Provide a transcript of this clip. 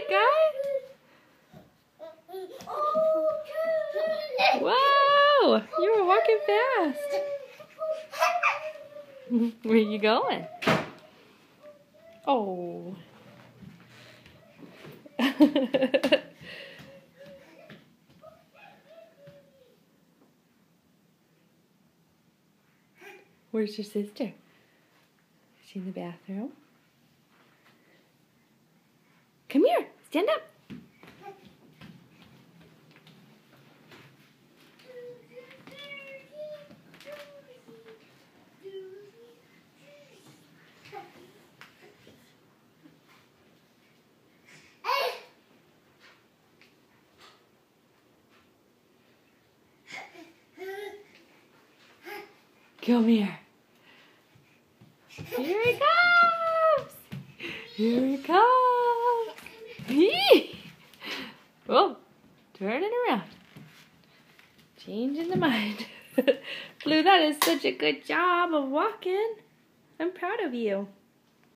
it, guy. Whoa! You were walking fast. Where are you going? Oh. Where's your sister? Is she in the bathroom? Come here. Stand up. Come here. Here he comes. Here he comes. Oh, turning around. Changing the mind. Blue, that is such a good job of walking. I'm proud of you.